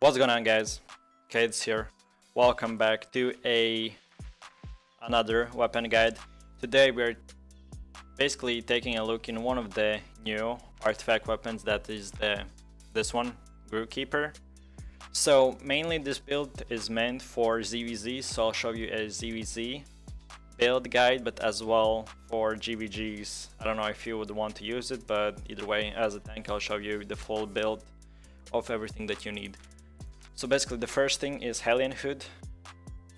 What's going on, guys? Kades here. Welcome back to another weapon guide. Today we're basically taking a look in one of the new artifact weapons, that is this one, GROVEKEEper. So mainly this build is meant for ZVZ, so I'll show you a ZVZ build guide, but as well for GVGs. I don't know if you would want to use it, but either way, as a tank I'll show you the full build of everything that you need. So basically the first thing is Hellion Hood.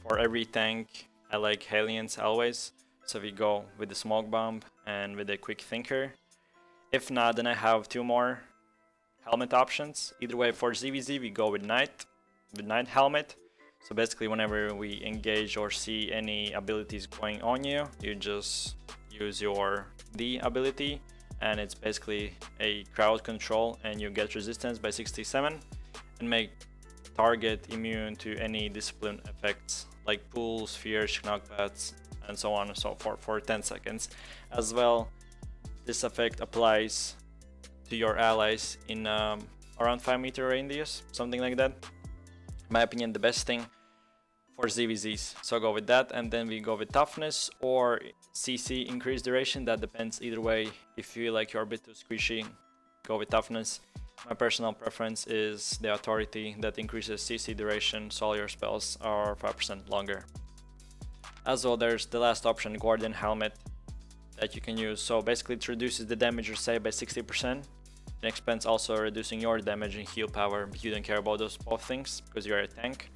For every tank I like Hellions always, so we go with the smoke bomb and with a quick thinker. If not, then I have two more helmet options. Either way, for ZVZ we go with Knight helmet. So basically whenever we engage or see any abilities going on you, you just use your D ability, and it's basically a crowd control, and you get resistance by 67 and make target immune to any discipline effects like pulls, fears, knockbacks, and so on and so forth for 10 seconds. As well, this effect applies to your allies in around 5-meter radius, something like that. In my opinion, the best thing for ZVZs, so go with that. And then we go with toughness or CC increased duration. That depends either way. If you feel like you're a bit too squishy, go with toughness. My personal preference is the authority, that increases CC duration, so all your spells are 5% longer. As well, there's the last option, Guardian Helmet, that you can use. So basically it reduces the damage you save by 60%. And expense also reducing your damage and heal power, but you don't care about those both things because you're a tank.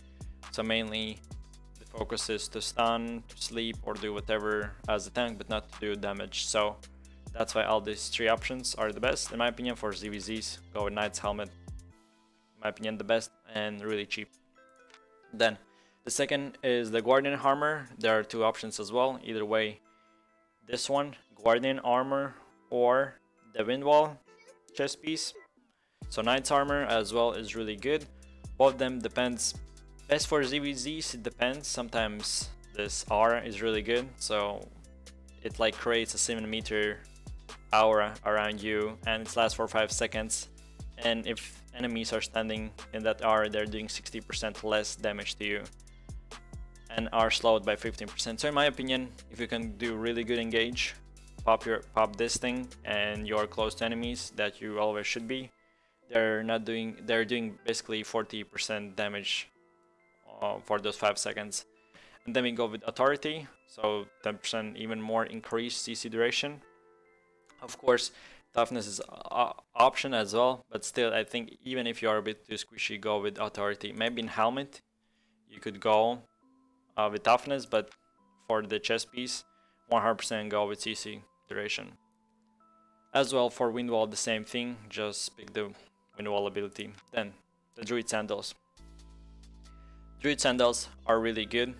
So mainly the focus is to stun, to sleep, or do whatever as a tank, but not to do damage. So that's why all these three options are the best. In my opinion, for ZVZs, go with Knight's helmet. In my opinion, the best and really cheap. Then the second is the Guardian armor. There are two options as well. Either way, this one, Guardian armor, or the Windwall chest piece. So Knight's armor as well is really good. Both of them depends. Best for ZVZs, it depends. Sometimes this R is really good, so it like creates a 7-meter aura around you, and it lasts for 5 seconds. And if enemies are standing in that aura, they're doing 60% less damage to you and are slowed by 15%. So in my opinion, if you can do really good engage, pop this thing, and you're close to enemies that you always should be, they're doing basically 40% damage for those 5 seconds. And then we go with authority, so 10% even more increased CC duration. Of course, toughness is an option as well, but still I think even if you are a bit too squishy, go with authority. Maybe in helmet you could go with toughness, but for the chest piece 100% go with CC duration. As well, for Windwall the same thing, just pick the Windwall ability. Then the Druid Sandals. Druid Sandals are really good.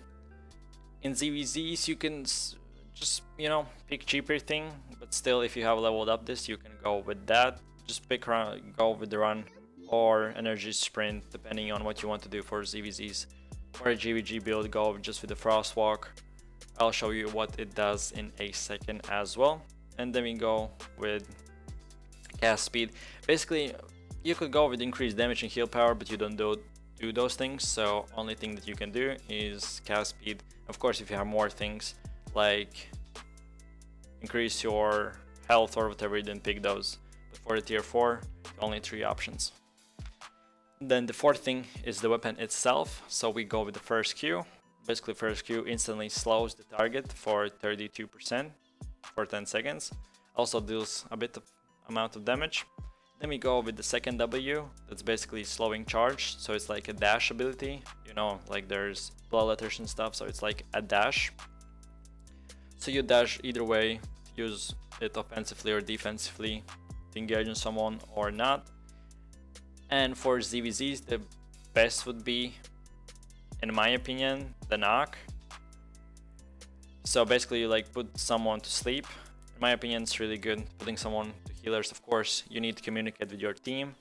In ZVZs you can just, you know, pick cheaper thing, but still if you have leveled up this, you can go with that. Just go with the run or energy sprint, depending on what you want to do for ZVZs. For a GVG build, go just with the Frostwalk. I'll show you what it does in a second as well. And then we go with cast speed. Basically you could go with increased damage and heal power, but you don't do those things, so only thing that you can do is cast speed. Of course, if you have more things like increase your health or whatever, you didn't pick those. But for the tier 4, only 3 options. Then the fourth thing is the weapon itself. So we go with the first Q. Basically first Q instantly slows the target for 32% for 10 seconds. Also deals a bit of amount of damage. Then we go with the second W. That's basically slowing charge. So it's like a dash ability. You know, like there's blood letters and stuff, so it's like a dash. So you dash either way, use it offensively or defensively to engage on someone or not. And for ZVZs, the best would be, in my opinion, the knock. So basically you like put someone to sleep. In my opinion, it's really good putting someone to healers. Of course, you need to communicate with your team.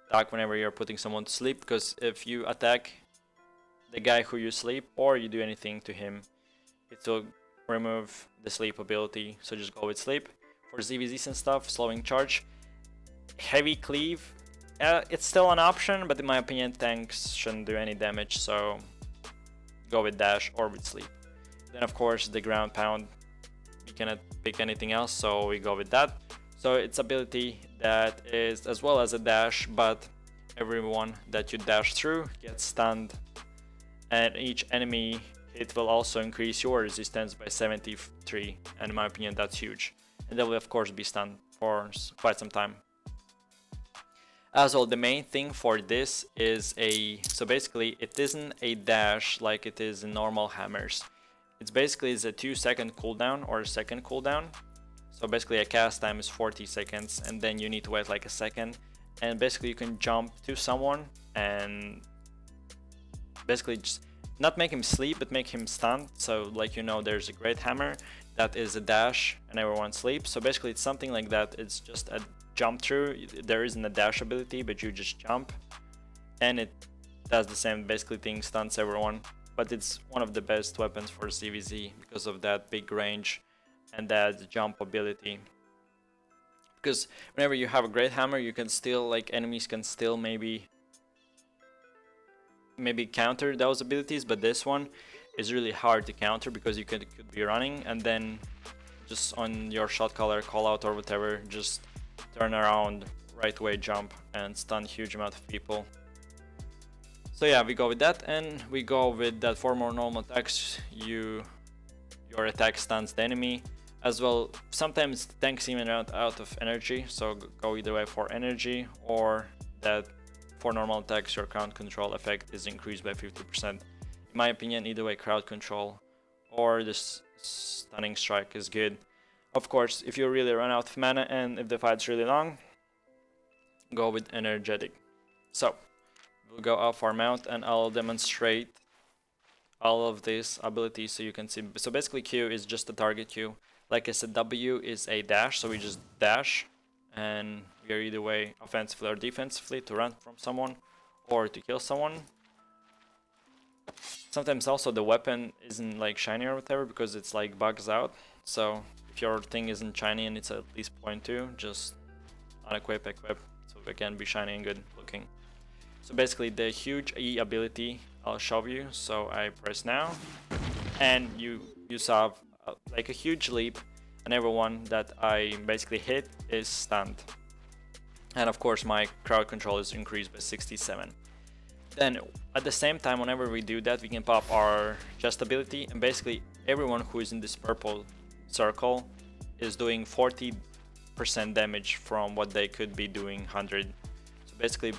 Attack whenever you're putting someone to sleep, because if you attack the guy who you sleep or you do anything to him, it will remove the sleep ability, so just go with sleep. For ZVZs and stuff, slowing charge. Heavy cleave It's still an option, but in my opinion tanks shouldn't do any damage, so go with dash or with sleep. Then of course the ground pound, we cannot pick anything else, so we go with that. So it's ability that is as well as a dash, but everyone that you dash through gets stunned, and each enemy hit will also increase your resistance by 73, and in my opinion that's huge. And they will of course be stunned for quite some time. As well, the main thing for this is so basically it isn't a dash like it is in normal hammers. It's basically a 2-second cooldown or a second cooldown. So basically a cast time is 40 seconds, and then you need to wait like a second, and basically you can jump to someone and basically just not make him sleep but make him stunned. So like, you know, there's a great hammer that is a dash and everyone sleeps. So basically it's something like that. It's just a jump through. There isn't a dash ability, but you just jump and it does the same basically thing, stuns everyone. But it's one of the best weapons for ZVZ because of that big range and that jump ability. Because whenever you have a great hammer, you can still, like, enemies can still maybe counter those abilities, but this one is really hard to counter because you could be running and then just on your shot caller call out or whatever, just turn around, right away jump and stun huge amount of people. So yeah, we go with that, and we go with that for more normal attacks. Your attack stuns the enemy. As well, sometimes tanks even run out of energy, so go either way for energy, or that for normal attacks your crowd control effect is increased by 50%. In my opinion, either way, crowd control or this stunning strike is good. Of course, if you really run out of mana and if the fight's really long, go with energetic. So we'll go off our mount and I'll demonstrate all of these abilities so you can see. So basically Q is just a target Q. Like I said, W is a dash, so we just dash and we are either way offensively or defensively to run from someone or to kill someone. Sometimes also the weapon isn't like shiny or whatever because it's like bugs out. So if your thing isn't shiny and it's at least 0.2, just unequip, equip, so it can be shiny and good looking. So basically the huge E ability I'll show you. So I press now and you saw like a huge leap, and everyone that I basically hit is stunned. And of course my crowd control is increased by 67. Then at the same time, whenever we do that, we can pop our chest ability, and basically everyone who is in this purple circle is doing 40% damage from what they could be doing 100. So basically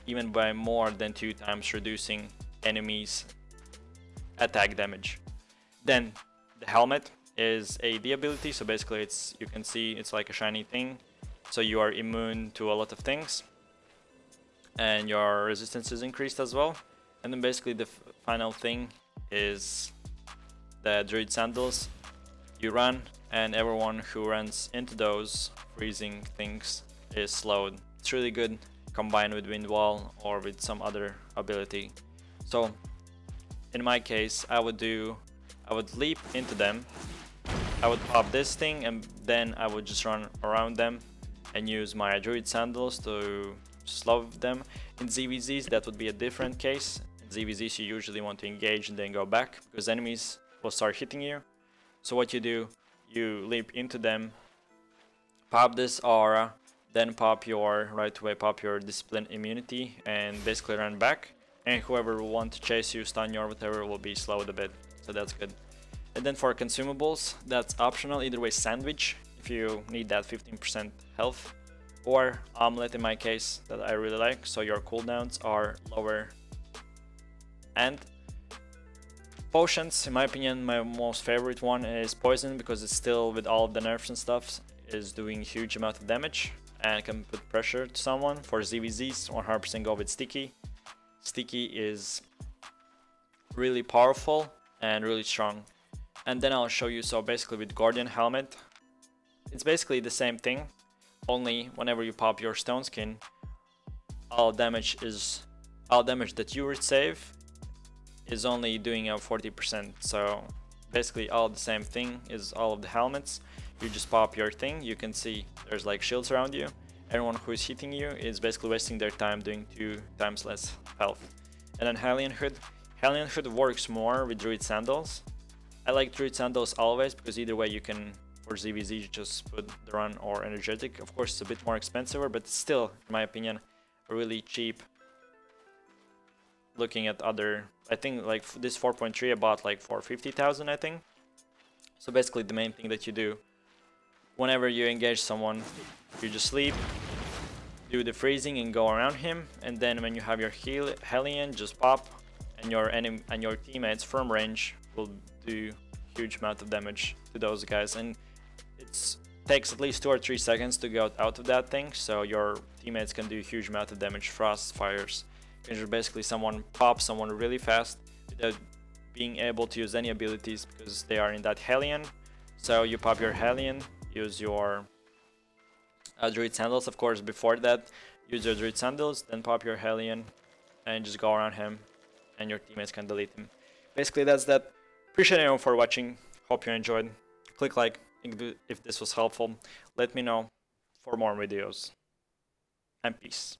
even by more than 2 times reducing enemies attack damage. Then the helmet is a D ability, so basically you can see it's like a shiny thing, so you are immune to a lot of things and your resistance is increased as well. And then basically the final thing is the druid sandals. You run and everyone who runs into those freezing things is slowed. It's really good combined with wind wall or with some other ability. So in my case I would leap into them, I would pop this thing, and then I would just run around them and use my druid sandals to slow them. In ZVZs that would be a different case. In ZVZs you usually want to engage and then go back because enemies will start hitting you. So what you do, you leap into them, pop this aura, then pop your discipline immunity and basically run back, and whoever will want to chase you, stun you or whatever will be slowed a bit. So that's good. And then for consumables, that's optional. Either way, sandwich if you need that 15% health, or omelet in my case that I really like, so your cooldowns are lower. And potions, in my opinion, my most favorite one is poison because it's still, with all of the nerfs and stuff, is doing huge amount of damage and can put pressure to someone. For ZVZs, 100% go with sticky. Sticky is really powerful and really strong. And then I'll show you, so basically with Guardian Helmet, it's basically the same thing, only whenever you pop your stone skin, all damage that you would save is only doing a 40%. So basically all the same thing is all of the helmets. You just pop your thing, you can see there's like shields around you, everyone who is hitting you is basically wasting their time doing 2 times less health. And then Hellion Hood. Hellion Hood works more with Druid Sandals. I like Druid Sandals always because either way you can, for ZVZ, just put the run or energetic. Of course it's a bit more expensive, but still, in my opinion, really cheap. Looking at other, I think like this 4.3 I bought like for 50,000 I think. So basically the main thing that you do whenever you engage someone, you just sleep, do the freezing and go around him, and then when you have your Hellion, just pop, and your enemy and your teammates from range will do huge amount of damage to those guys. And it takes at least 2 or 3 seconds to get out of that thing, so your teammates can do huge amount of damage, frost, fires. You can basically someone pop someone really fast without being able to use any abilities because they are in that Hellion. So you pop your Hellion, use your Druid Sandals, of course. Before that, use your Druid Sandals, then pop your Hellion and just go around him, and your teammates can delete him. Basically that's that. Appreciate everyone for watching, hope you enjoyed. Click like if this was helpful, let me know for more videos, and peace.